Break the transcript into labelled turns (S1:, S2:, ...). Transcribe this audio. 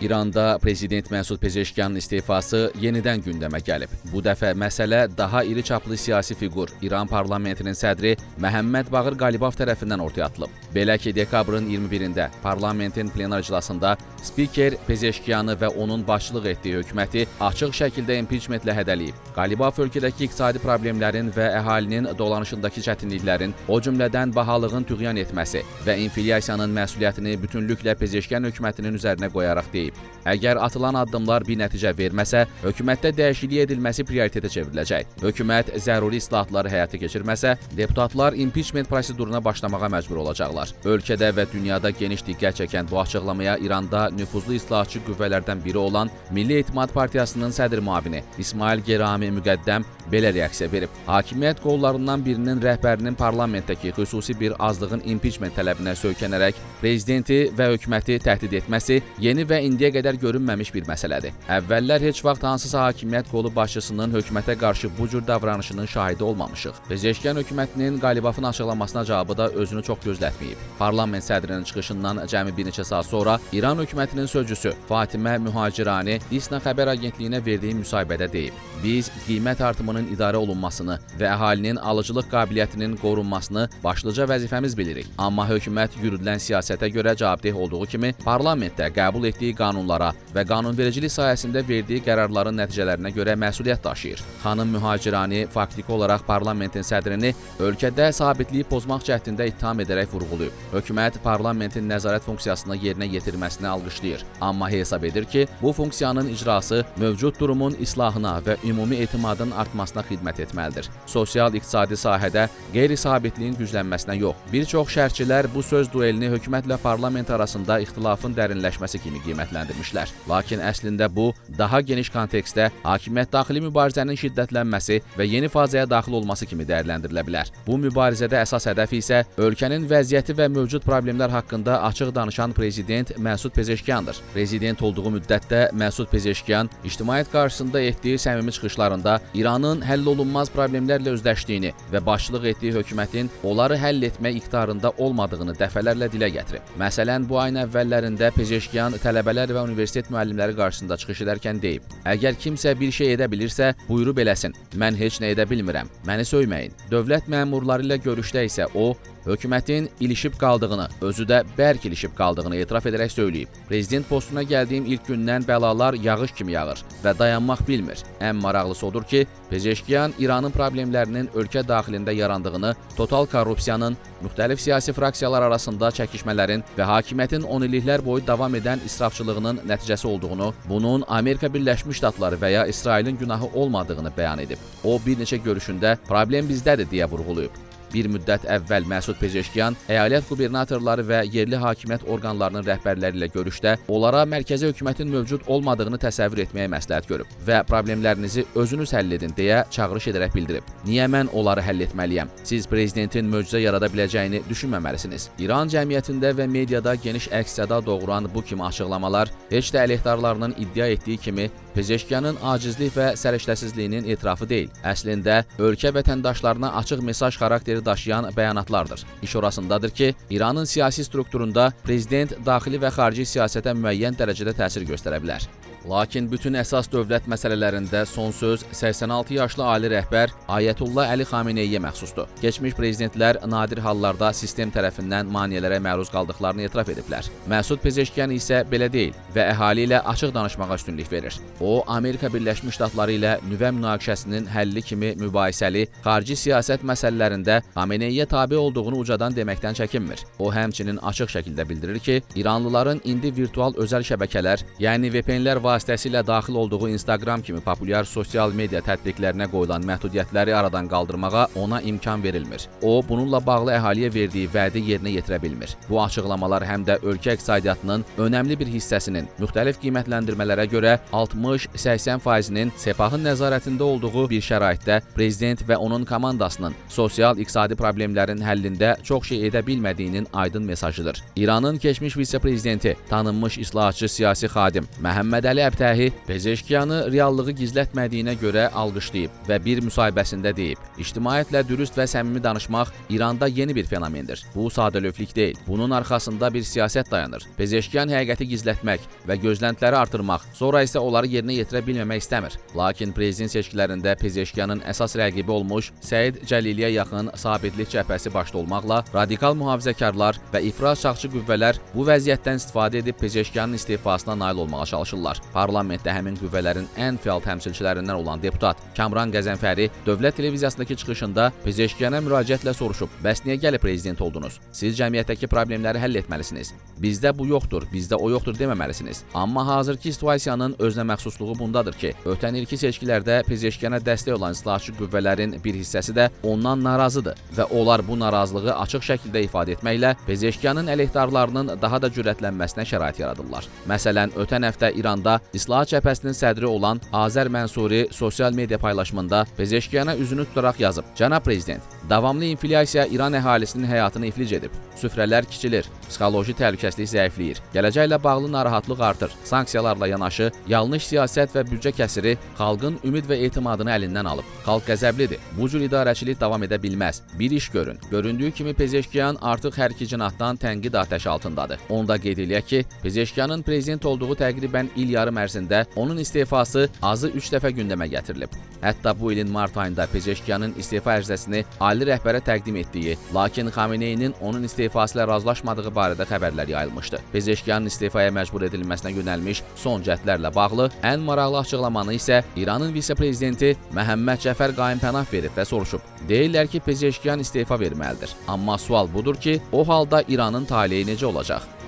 S1: İranda Prezident Məsud Pezeşkiyanın istefası yenidən gündəmə gəlib. Bu dəfə məsələ daha iri çaplı siyasi fiqur İran parlamentinin sədri Məhəmməd Baqir Qalibov tərəfindən ortaya atılıb. Belə ki, dekabrın 21-də parlamentin plenar iclasında spiker Pezeşkiyanı və onun başçılıq etdiyi hökuməti açıq şəkildə impiçmentlə hədələyib. Qalibov ölkədəki iqtisadi problemlərin və əhalinin dolanışındakı çətinliklərin, o cümlədən bahalığın tüğyan etməsi və inflyasiyanın məsuliyyətini bütünlüklə Pezeşkiyan hökumətinin üzərinə qoyaraq deyib. Əgər atılan addımlar bir nəticə verməsə, hökumətdə dəyişiklik edilməsi prioritetə çevriləcək. Hökumət zəruri islahatları həyata keçirməsə, deputatlar impiçment proseduruna başlamağa məcbur olacaqlar. Ölkədə və dünyada geniş diqqət çəkən bu açıqlamaya İranda nüfuzlu islahatçı qüvvələrdən biri olan Milli Etimad Partiyasının sədr müavini İsmail Gerami Müqəddəm belə reaksiya verib. Hakimiyyət qollarından birinin rəhbərinin parlamentdəki xüsusi bir azlığın impiçment tələbinə söykənərək prezidenti və hökuməti təhdid etməsi yeni və indiyə qədər görünməmiş bir məsələdir. Əvvəllər heç vaxt hansısa hakimiyyət qolu başçısının hökumətə qarşı bu cür davranışının şahidi olmamışıq. Pezeşkiyan hökumətinin Qalibovun açıqlamasına cavabı da özünü çox gözlətməyib. Parlament sədrinin çıxışından cəmi bir neçə saat sonra İran hökumətinin sözcüsü Fatimə Mühacirani İSNA xəbər agentliyinə verdiyi müsahibədə deyib: "Biz qiymət artımının idarə olunmasını və əhalinin alıcılıq qabiliyyətinin qorunmasını başlıca vəzifəmiz bilirik. Amma hökumət yürüdülən siyasətə görə cavabdeh olduğu kimi parlamentdə qəbul etdiyi qanunlara və qanunvericilik sahəsində verdiyi qərarların nəticələrinə görə məsuliyyət daşıyır." Xanım Mühacirani faktiki olaraq parlamentin sədrini ölkədə sabitliyi pozmaq cəhdində ittiham edərək vurğulayıb. Hökumət parlamentin nəzarət funksiyasını yerinə yetirməsini alqışlayır, amma hesab edir ki, bu funksiyanın icrası mövcud durumun islahına və ümumi etimadın artmasına xidmət etməlidir. Sosial-iqtisadi sahədə qeyri-sabitliyin güclənməsinə yox. Bir çox şərhçilər bu söz duelini hökumətlə parlament arasında ixtilafın dərinləşməsi kimi qiymətləndirmişlər. Lakin əslində bu, daha geniş kontekstdə hakimiyyət daxili mübarizənin şiddətlənməsi və yeni fazaya daxil olması kimi dəyərləndirilə bilər. Bu mübarizədə əsas hədəf isə ölkənin vəziyyəti və mövcud problemlər haqqında açıq danışan prezident Məsud Pezeşkiyandır. Prezident olduğu müddətdə Məsud Pezeşkiyan ictimaiyyət qarşısında etdiyi səmimi çıxışlarında İranın həll olunmaz problemlərlə üzləşdiyini və başçılıq etdiyi hökumətin onları həll etmək iqtidarında olmadığını dəfələrlə dilə gətirib. Məsələn, bu ayın əvvəllərində Pezeşkiyan tələbələr və universitet müəllimləri qarşısında çıxış edərkən deyib: "Əgər kimsə bir şey edə bilirsə, buyurub eləsin. Mən heç nə edə bilmirəm. Məni söyməyin." Dövlət məmurları ilə görüşdə isə o, hökumətin ilişib qaldığını, özü də bərk ilişib qaldığını etiraf edərək söyləyib. Prezident postuna gəldiyim ilk gündən bəlalar yağış kimi yağır və dayanmaq bilmir. Ən maraqlısı odur ki, Pezeşkiyan İranın problemlərinin ölkə daxilində yarandığını, total korrupsiyanın, müxtəlif siyasi fraksiyalar arasında çəkişmələrin və hakimiyyətin 10 illiklər boyu davam edən israfçılığının nəticəsi olduğunu, bunun Amerika Birləşmiş Ştatları və ya İsrailin günahı olmadığını bəyan edib. O, bir neçə görüşündə problem bizdədir deyə vurğulayıb. Bir müddət əvvəl Məsud Pezeşkiyan əyalət qubernatorları və yerli hakimiyyət orqanlarının rəhbərləri ilə görüşdə onlara mərkəzi hökumətin mövcud olmadığını təsəvvür etməyə məsləhət görüb və problemlərinizi özünüz həll edin deyə çağırış edərək bildirib. Niyə mən onları həll etməliyəm? Siz prezidentin möcüzə yarada biləcəyini düşünməməlisiniz. İran cəmiyyətində və mediada geniş əks-səda doğuran bu kimi açıqlamalar heç də əleyhdarlarının iddia etdiyi kimi Pezeşkiyanın acizlik və səriştəsizliyinin etirafı deyil. Əslində, ölkə vətəndaşlarına açıq mesaj xarakteri daşıyan bəyanatlardır. İş orasındadır ki, İranın siyasi strukturunda prezident daxili və xarici siyasətə müəyyən dərəcədə təsir göstərə bilər. Lakin bütün əsas dövlət məsələlərində son söz 86 yaşlı ali rəhbər Ayətullah Əli Xameneyiyə məxsusdur. Keçmiş prezidentlər nadir hallarda sistem tərəfindən maneələrə məruz qaldıqlarını etiraf ediblər. Məsud Pezeşkiyan isə belə deyil və əhali ilə açıq danışmağa üstünlük verir. O, Amerika Birləşmiş Ştatları ilə nüvə münaqişəsinin həlli kimi mübahisəli xarici siyasət məsələlərində Xameneyiyə tabe olduğunu ucadan deməkdən çəkinmir. O, həmçinin açıq şəkildə bildirir ki, İranlıların indi virtual özəl şəbəkələr, yəni VPN-lər vasitəsilə daxil olduğu Instagram kimi populyar sosial media tətbiqlərinə qoyulan məhdudiyyətləri aradan qaldırmağa ona imkan verilmir. O, bununla bağlı əhaliyə verdiyi vədi yerinə yetirə bilmir. Bu açıqlamalar həm də ölkə iqtisadiyyatının önəmli bir hissəsinin müxtəlif qiymətləndirmələrə görə 60-80%-nin Sepahın nəzarətində olduğu bir şəraitdə prezident və onun komandasının sosial-iqtisadi problemlərin həllində çox şey edə bilmədiyinin aydın mesajıdır. İranın keçmiş vitse-prezidenti, tanınmış islahatçı siyasi xadim Məhəmməd Əli Ali Əbtəhi Pezeşkiyanı reallığı gizlətmədiyinə görə alqışlayıb və bir müsahibəsində deyib: "İctimaiyyətlə dürüst və səmimi danışmaq İranda yeni bir fenomendir. Bu sadəlövflük deyil. Bunun arxasında bir siyasət dayanır. Pezeşkiyan həqiqəti gizlətmək və gözləntiləri artırmaq, sonra isə onları yerinə yetirə bilməmək istəmir. Lakin prezident seçkilərində Pezeşkiyanın əsas rəqibi olmuş Səid Cəliliyə yaxın Sabitlik cəbhəsi başda olmaqla radikal mühafizəkarlar və ifrat şahçı qüvvələr bu vəziyyətdən istifadə edib Pezeşkiyanın istifasına nail olmağa çalışırlar. Parlamentdə həmin qüvvələrin ən fəal təmsilçilərindən olan deputat Kamran Qəzənfəri dövlət televiziyasındakı çıxışında Pezeşkiyana müraciətlə soruşub: "Bəs niyə gəlib prezident oldunuz? Siz cəmiyyətdəki problemləri həll etməlisiniz. Bizdə bu yoxdur, bizdə o yoxdur deməməlisiniz." Amma hazırki situasiyanın özünə məxsusluğu bundadır ki, ötən ilki seçkilərdə Pezeşkiyana dəstək olan islahatçı qüvvələrin bir hissəsi də ondan narazıdır və onlar bu narazılığı açıq şəkildə ifadə etməklə Pezeşkiyanın əleyhdarlarının daha da cürətlənməsinə şərait yaradırlar. Məsələn, ötən həftə İranda İslahat Cəbhəsinin sədri olan Azər Mənsuri sosial media paylaşımında Pezeşkiyana üzünü tutaraq yazıb: "Cənab prezident, davamlı inflyasiya İran əhalisinin həyatını iflic edib. Süfrələr kiçilir, psixoloji təhlükəsizlik zəifləyir, gələcəklə bağlı narahatlıq artır. Sanksiyalarla yanaşı, yanlış siyasət və büdcə kəsiri xalqın ümid və etimadını əlindən alıb. Xalq qəzəblidir. Bu cür idarəçilik davam edə bilməz. Bir iş görün. Göründüyü kimi Pezeşkiyan artıq hər iki cinahdan tənqid atəşi altındadır." Onda qeyd eləyək ki, Pezeşkiyanın prezident olduğu təqribən il yarım ərzində onun istifası azı 3 dəfə gündəmə gətirilib. Hətta bu ilin mart ayında Pezeşkiyanın istefa ərizəsini ali rəhbərə təqdim etdiyi, lakin Xameneyinin onun istifası ilə razılaşmadığı barədə xəbərlər yayılmışdı. Pezeşkiyanın istifaya məcbur edilməsinə yönəlmiş son cəhdlərlə bağlı ən maraqlı açıqlamanı isə İranın vitse-prezidenti Məhəmməd Cəfər Qayımpənah verib və soruşub: "Deyirlər ki, Pezeşkiyan istefa verməlidir. Amma sual budur ki, o halda İranın taleyi necə olacaq?"